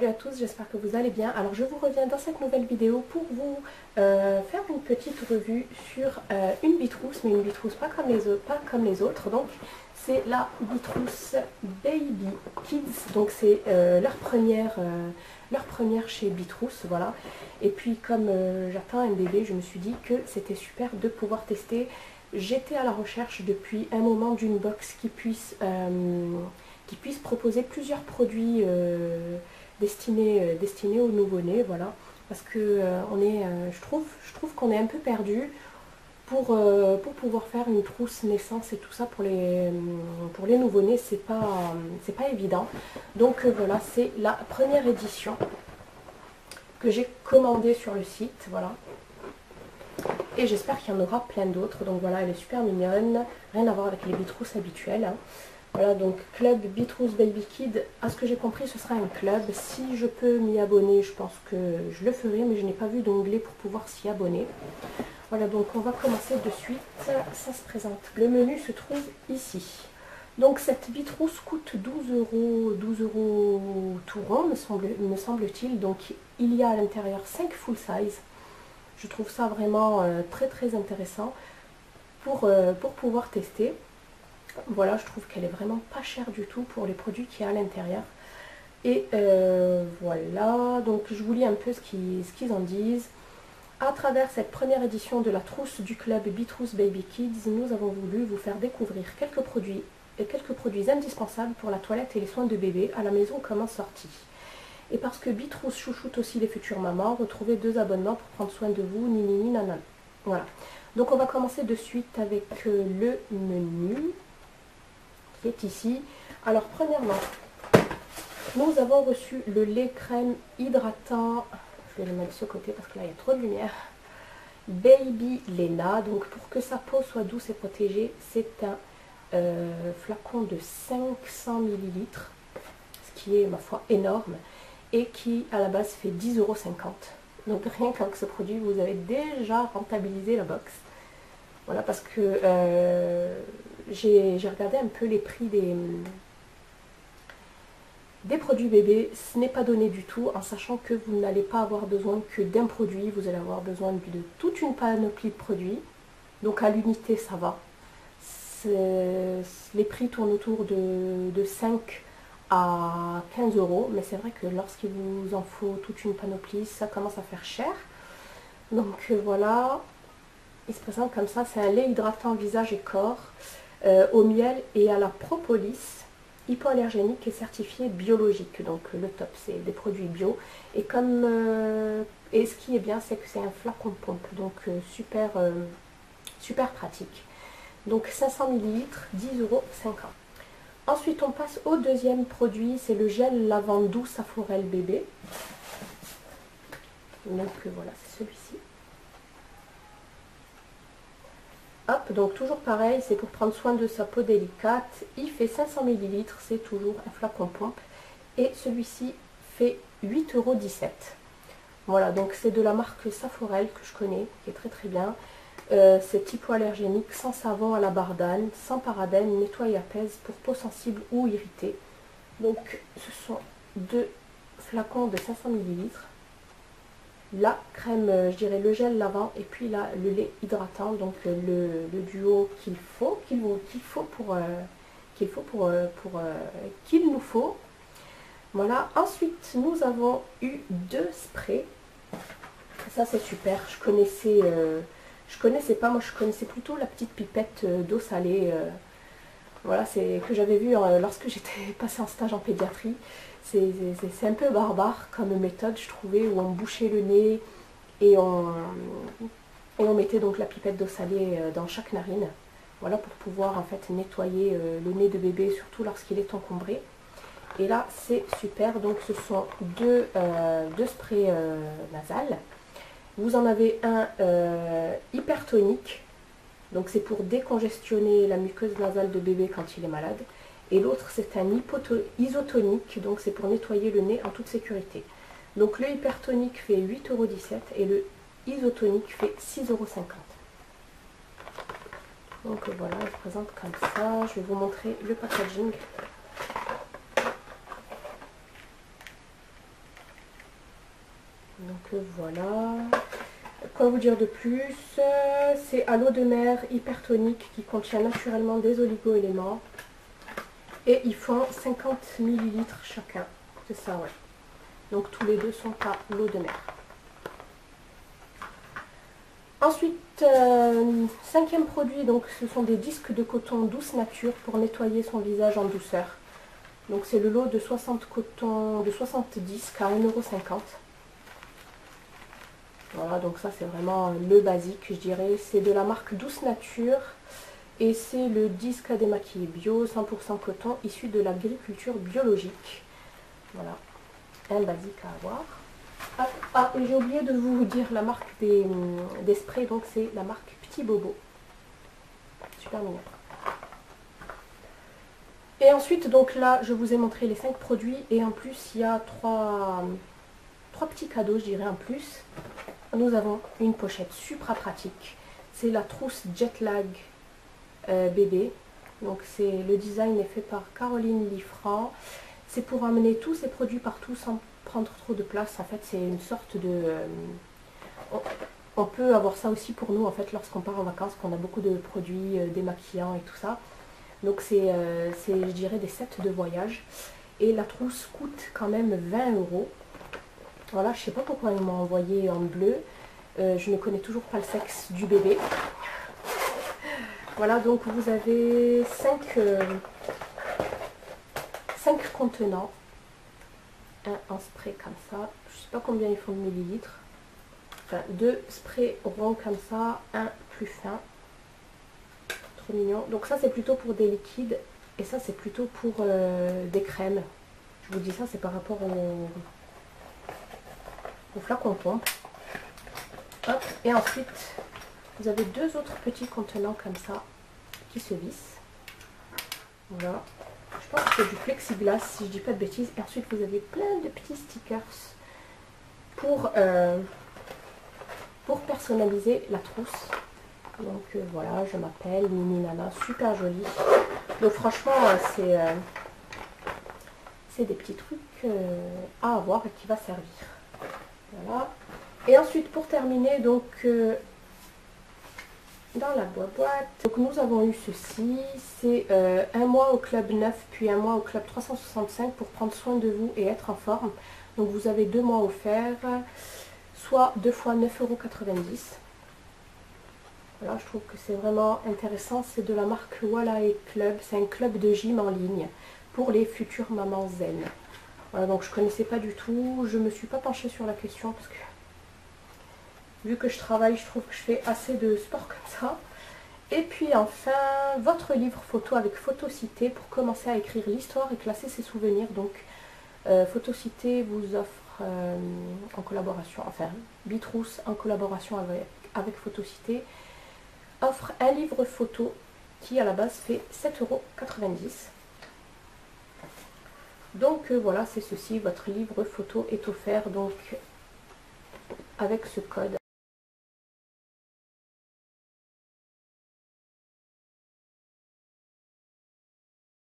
à tous, j'espère que vous allez bien. Alors je vous reviens dans cette nouvelle vidéo pour vous faire une petite revue sur une bitrousse, mais une bitrousse pas comme les autres. Donc c'est la bitrousse Baby Kids, donc c'est leur première chez Bitrousse, voilà. Et puis comme j'attends un bébé, je me suis dit que c'était super de pouvoir tester. J'étais à la recherche depuis un moment d'une box qui puisse proposer plusieurs produits destinés aux nouveau-nés, voilà. Parce que je trouve qu'on est un peu perdu pour pouvoir faire une trousse naissance et tout ça pour les nouveau-nés, c'est pas évident. Donc voilà, c'est la première édition que j'ai commandée sur le site, voilà. Et j'espère qu'il y en aura plein d'autres. Donc voilà, elle est super mignonne, rien à voir avec les bitrousses habituelles, hein. Voilà, donc Club Bitrousse Baby Kid, à ce que j'ai compris, ce sera un club. Si je peux m'y abonner, je pense que je le ferai, mais je n'ai pas vu d'onglet pour pouvoir s'y abonner. Voilà, donc on va commencer de suite. Ça se présente. Le menu se trouve ici. Donc cette bitrousse coûte 12 € tout rond, me semble-t-il. Donc il y a à l'intérieur 5 full size. Je trouve ça vraiment très très intéressant pour pouvoir tester. Voilà, je trouve qu'elle est vraiment pas chère du tout pour les produits qu'il y a à l'intérieur. Et voilà, donc je vous lis un peu ce qu'ils en disent. À travers cette première édition de la trousse du club Bitrousse Baby Kids, nous avons voulu vous faire découvrir quelques produits indispensables pour la toilette et les soins de bébé à la maison comme en sortie. Et parce que Bitrousse chouchoute aussi les futures mamans, retrouvez 2 abonnements pour prendre soin de vous, ni nanan. Voilà. Donc on va commencer de suite avec le menu qui est ici. Alors premièrement, nous avons reçu le lait crème hydratant. Je vais le mettre de ce côté parce que là il y a trop de lumière. Baby Lena. Donc pour que sa peau soit douce et protégée, c'est un flacon de 500 ml, ce qui est ma foi énorme, et qui à la base fait 10,50 €. Donc rien qu'avec ce produit, vous avez déjà rentabilisé la box. Voilà, parce que j'ai regardé un peu les prix des produits bébés. Ce n'est pas donné du tout, en sachant que vous n'allez pas avoir besoin que d'un produit, vous allez avoir besoin de toute une panoplie de produits. Donc à l'unité, ça va. Les prix tournent autour de 5 à 15 €, mais c'est vrai que lorsqu'il vous en faut toute une panoplie, ça commence à faire cher. Donc voilà, il se présente comme ça. C'est un lait hydratant visage et corps au miel et à la propolis, hypoallergénique et certifié biologique. Donc le top, c'est des produits bio. Et et ce qui est bien, c'est que c'est un flacon pompe, donc super pratique. Donc 500 ml, 10,50 €. Ensuite, on passe au deuxième produit, c'est le gel lavande douce Saforel bébé. Donc voilà, c'est celui-ci. Hop, donc toujours pareil, c'est pour prendre soin de sa peau délicate. Il fait 500 ml, c'est toujours un flacon pompe. Et celui-ci fait 8,17 €. Voilà, donc c'est de la marque Saforel que je connais, qui est très très bien. C'est hypoallergénique, sans savon à la bardane, sans parabènes, nettoie et apaise pour peau sensible ou irritée. Donc ce sont 2 flacons de 500 ml. La crème, je dirais le gel lavant, et puis là le lait hydratant, donc le duo qu'il nous faut. Voilà. Ensuite nous avons eu 2 sprays. Ça c'est super. Je connaissais pas, moi je connaissais plutôt la petite pipette d'eau salée. Voilà, c'est que j'avais vu lorsque j'étais passée en stage en pédiatrie. C'est un peu barbare comme méthode, je trouvais, où on bouchait le nez et on mettait donc la pipette d'eau salée dans chaque narine. Voilà, pour pouvoir en fait nettoyer le nez de bébé, surtout lorsqu'il est encombré. Et là, c'est super. Donc ce sont deux sprays nasales. Vous en avez un hypertonique, donc c'est pour décongestionner la muqueuse nasale de bébé quand il est malade. Et l'autre c'est un isotonique, donc c'est pour nettoyer le nez en toute sécurité. Donc le hypertonique fait 8,17 € et le isotonique fait 6,50 €. Donc voilà, je présente comme ça. Je vais vous montrer le packaging. voilà. Quoi vous dire de plus? C'est à l'eau de mer hypertonique qui contient naturellement des oligo-éléments. Et ils font 50 ml chacun. C'est ça, ouais. Donc tous les deux sont à l'eau de mer. Ensuite, cinquième produit, donc ce sont des disques de coton douce nature pour nettoyer son visage en douceur. Donc c'est le lot de 60 disques à 1,50 €. Voilà, donc ça c'est vraiment le basique, je dirais. C'est de la marque Douce Nature et c'est le disque à démaquiller bio, 100% coton, issu de l'agriculture biologique. Voilà, un basique à avoir. Ah, et j'ai oublié de vous dire la marque des sprays, donc c'est la marque Petit Bobo. Super mignon. Et ensuite, donc là, je vous ai montré les 5 produits et en plus, il y a trois petits cadeaux, je dirais, en plus. Nous avons une pochette super pratique. C'est la trousse Jetlag bébé. Donc le design est fait par Caroline Liffrand. C'est pour amener tous ces produits partout sans prendre trop de place. En fait, c'est une sorte de... on peut avoir ça aussi pour nous, en fait, lorsqu'on part en vacances, qu'on a beaucoup de produits démaquillants et tout ça. Donc c'est, je dirais, des sets de voyage. Et la trousse coûte quand même 20 €. Voilà, je ne sais pas pourquoi ils m'ont envoyé en bleu. Je ne connais toujours pas le sexe du bébé. Voilà, donc vous avez 5 contenants. Un en spray comme ça. Je ne sais pas combien ils font de millilitres. Enfin, 2 sprays ronds comme ça. Un plus fin. Trop mignon. Donc ça, c'est plutôt pour des liquides. Et ça, c'est plutôt pour des crèmes. Je vous dis ça, c'est par rapport au flacon pompe. Hop. Et ensuite, vous avez 2 autres petits contenants comme ça qui se vissent. Voilà. Je pense que c'est du plexiglas si je dis pas de bêtises. Et ensuite, vous avez plein de petits stickers pour personnaliser la trousse. Donc voilà, je m'appelle Mini Nana, super jolie. Donc franchement, c'est des petits trucs à avoir et qui va servir. Voilà. Et ensuite, pour terminer, donc dans la boîte, donc nous avons eu ceci. C'est un mois au club 9, puis un mois au club 365 pour prendre soin de vous et être en forme. Donc vous avez 2 mois offerts, soit 2 fois 9,90 €. Voilà, je trouve que c'est vraiment intéressant. C'est de la marque Walae Club. C'est un club de gym en ligne pour les futures mamans zen. Voilà, donc je ne connaissais pas du tout. Je ne me suis pas penchée sur la question parce que vu que je travaille, je trouve que je fais assez de sport comme ça. Et puis enfin, votre livre photo avec Photocité pour commencer à écrire l'histoire et classer ses souvenirs. Donc Photocité vous offre en collaboration, enfin Bitrousse en collaboration avec Photocité, offre un livre photo qui à la base fait 7,90 €. Donc voilà, c'est ceci, votre livre photo est offert donc avec ce code.